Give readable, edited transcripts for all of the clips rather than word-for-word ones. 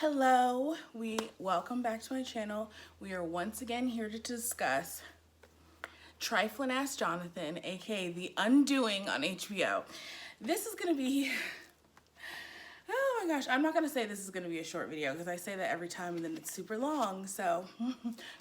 Hello, welcome back to my channel. We are once again here to discuss Trifling Ass Jonathan, aka The Undoing on HBO. This is gonna be, oh my gosh, I'm not gonna say this is gonna be a short video because I say that every time and then it's super long, so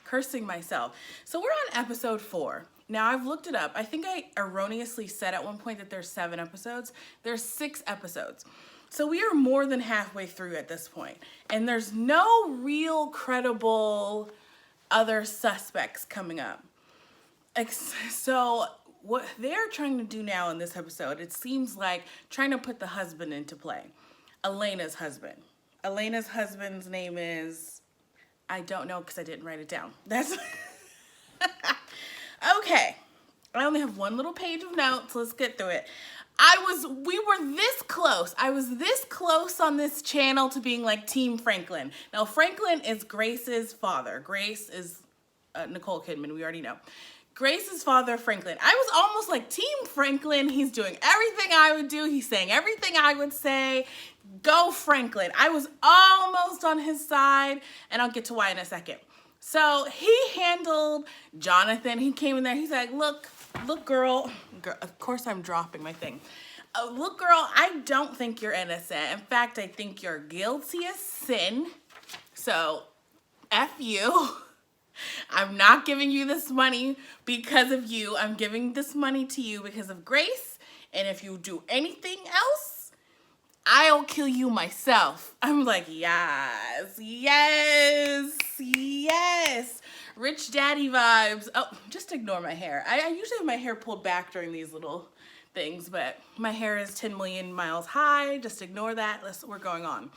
cursing myself. So we're on episode 4. Now I've looked it up. I think I erroneously said at one point that there's 7 episodes. There's 6 episodes. So we are more than halfway through at this point, and there's no real credible other suspects coming up. So what they're trying to do now in this episode, it seems like trying to put the husband into play. Elena's husband. Elena's husband's name is, I don't know because I didn't write it down. That's okay. I only have one little page of notes. Let's get through it. We were this close. I was this close on this channel to being like Team Franklin. Now, Franklin is Grace's father. Grace is Nicole Kidman, we already know. Grace's father, Franklin. I was almost like Team Franklin. He's doing everything I would do. He's saying everything I would say. Go Franklin. I was almost on his side, and I'll get to why in a second. So he handled Jonathan. He came in there. He's like, look, girl. Of course I'm dropping my thing. Look, girl, I don't think you're innocent. In fact, I think you're guilty of sin. So, F you. I'm not giving you this money because of you. I'm giving this money to you because of Grace. And if you do anything else, I'll kill you myself. I'm like, yes, yes, yes. Rich daddy vibes. Oh, just ignore my hair. I usually have my hair pulled back during these little things, but my hair is 10 million miles high. Just ignore that. We're going on.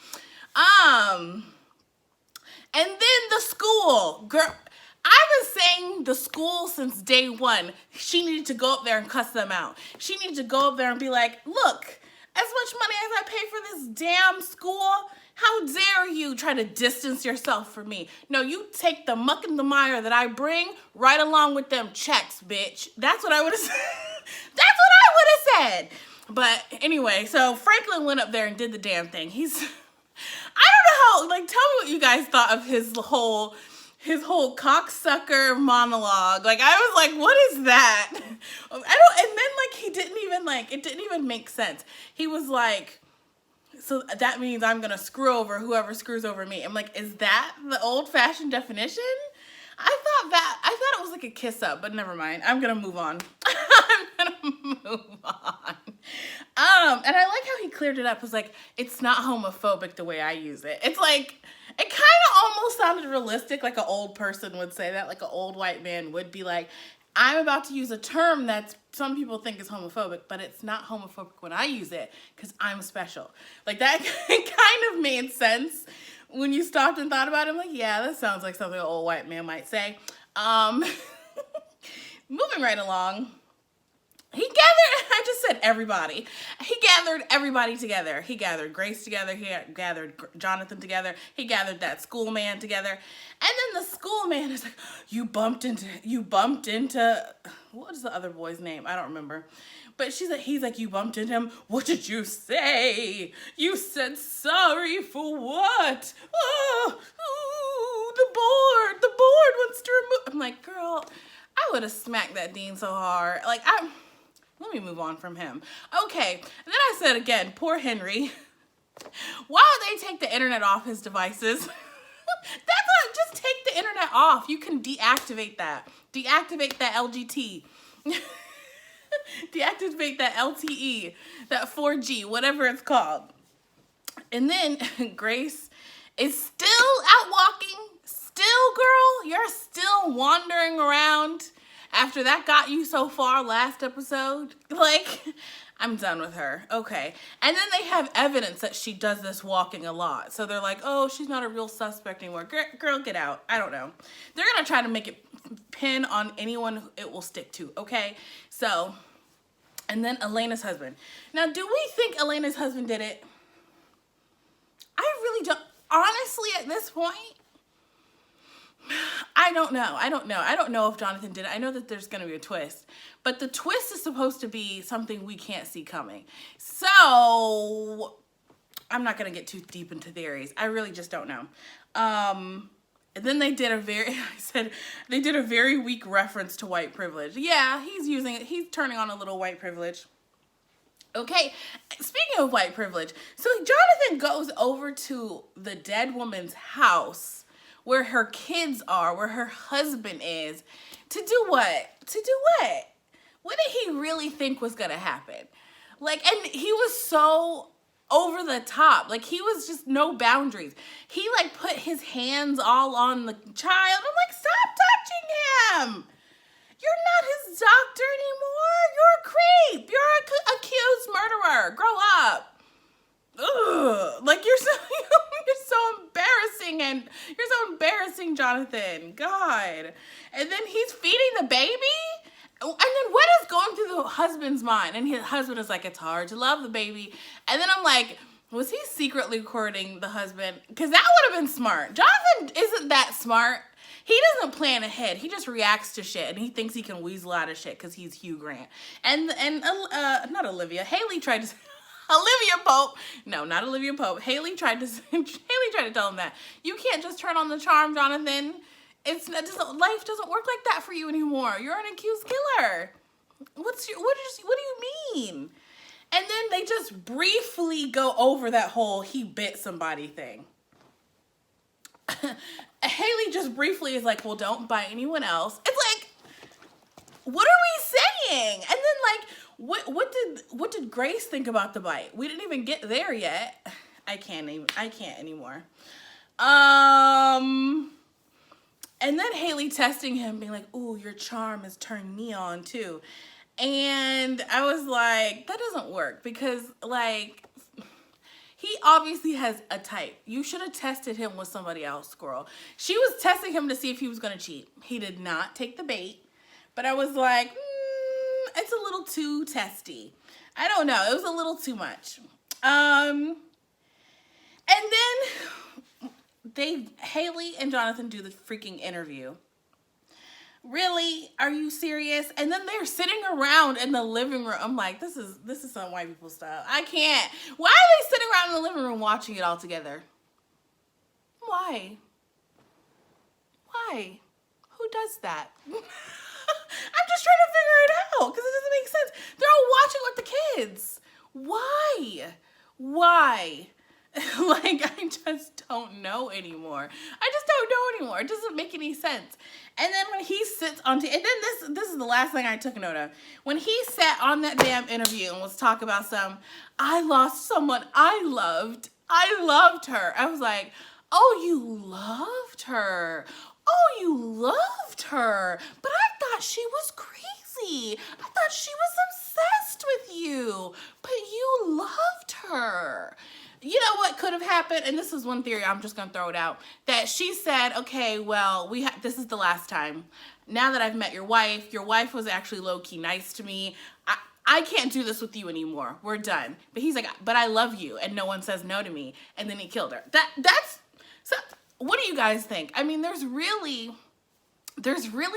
And then the school. Girl, I've been saying the school since day one. She needed to go up there and cuss them out. She needed to go up there and be like, look, as much money as I pay for this damn school, how dare you try to distance yourself from me? No, you take the muck and the mire that I bring right along with them checks, bitch. That's what I would have said. That's what I would have said. But anyway, so Franklin went up there and did the damn thing. I don't know how, like, tell me what you guys thought of his whole cocksucker monologue. Like, I was like, what is that? And then, like, it didn't even make sense. He was like, so that means I'm gonna screw over whoever screws over me. I'm like, is that the old-fashioned definition? I thought it was like a kiss up, but never mind. I'm gonna move on. I'm gonna move on. And I like how he cleared it up. It was like, it's not homophobic the way I use it. It's like, it kind of almost sounded realistic, like an old person would say that, like an old white man would be like, I'm about to use a term that some people think is homophobic, but it's not homophobic when I use it because I'm special. Like, that kind of made sense when you stopped and thought about it. I'm like, yeah, that sounds like something an old white man might say. Moving right along. I just said everybody. He gathered everybody together. He gathered Grace together. He gathered Jonathan together. He gathered that school man together. And then the school man is like, you bumped into, what is the other boy's name? I don't remember. But he's like, you bumped into him. What did you say? You said sorry for what? Oh, the board wants to remove. I'm like, girl, I would have smacked that dean so hard. Like, let me move on from him. Okay, and then I said again, poor Henry. Why would they take the internet off his devices? Just take the internet off. You can deactivate that. Deactivate that LGT. Deactivate that LTE, that 4G, whatever it's called. And then Grace is still out walking. Still, girl, you're still wandering around. After that got you so far last episode, like, I'm done with her. Okay. And then they have evidence that she does this walking a lot. So they're like, oh, she's not a real suspect anymore. Girl, get out. I don't know. They're going to try to make it pin on anyone it will stick to, okay? So, and then Elena's husband. Now, do we think Elena's husband did it? I really don't. Honestly, at this point, I don't know. I don't know if Jonathan did it. I know that there's going to be a twist. But the twist is supposed to be something we can't see coming. So, I'm not going to get too deep into theories. I really just don't know. And then they did a they did a very weak reference to white privilege. Yeah, he's turning on a little white privilege. Okay, speaking of white privilege, so Jonathan goes over to the dead woman's house where her kids are, where her husband is, to do what? To do what? What did he really think was going to happen? Like, and he was so over the top. Like, he was just no boundaries. He, like, put his hands all on the child. I'm like, stop touching him. You're not his doctor anymore. You're a creep. You're a accused murderer. Grow up. Ugh. Like, you're so embarrassing, and you're so embarrassing, Jonathan. God. And then he's feeding the baby? And then what is going through the husband's mind? And his husband is like, it's hard to love the baby. And then I'm like, was he secretly courting the husband? Because that would have been smart. Jonathan isn't that smart. He doesn't plan ahead. He just reacts to shit, and he thinks he can weasel out of shit because he's Hugh Grant. And not Olivia. Haley tried to... Olivia Pope. No, not Olivia Pope. Haley tried to tell him that. You can't just turn on the charm, Jonathan. Life doesn't work like that for you anymore. You're an accused killer. What do you mean? And then they just briefly go over that whole he bit somebody thing. Haley just briefly is like, well, don't bite anyone else. It's like, what are we saying? And then like, what did Grace think about the bite? We didn't even get there yet. I can't anymore. And then Haley testing him, being like, ooh, your charm has turned me on too. And I was like, that doesn't work, because like, he obviously has a type. You should have tested him with somebody else, squirrel. She was testing him to see if he was going to cheat. He did not take the bait. But I was like, it's a little too testy. I don't know. It was a little too much. And then Haley and Jonathan do the freaking interview. Really? Are you serious? And then they're sitting around in the living room. I'm like, this is some white people stuff. I can't. Why are they sitting around in the living room watching it all together? Why? Who does that? I'm just trying to figure it out, because it doesn't make sense. They're all watching with the kids. Why? Like, I just don't know anymore. It doesn't make any sense. And then when he sits on, and then this is the last thing I took note of. When he sat on that damn interview and was talking about I lost someone I loved. I loved her. I was like, oh, you loved her. Oh, you loved her. But I thought she was crazy. I thought she was obsessed with you. But you loved her. You know what could have happened? And this is one theory, I'm just going to throw it out. That she said, okay, well, this is the last time. Now that I've met your wife was actually low-key nice to me. I can't do this with you anymore. We're done. But he's like, but I love you, and no one says no to me. And then he killed her. So what do you guys think? I mean, there's really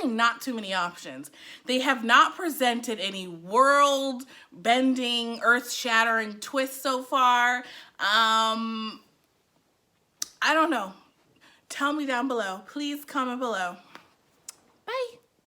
not too many options. They have not presented any world-bending, earth-shattering twists so far. I don't know. Tell me down below. Please comment below.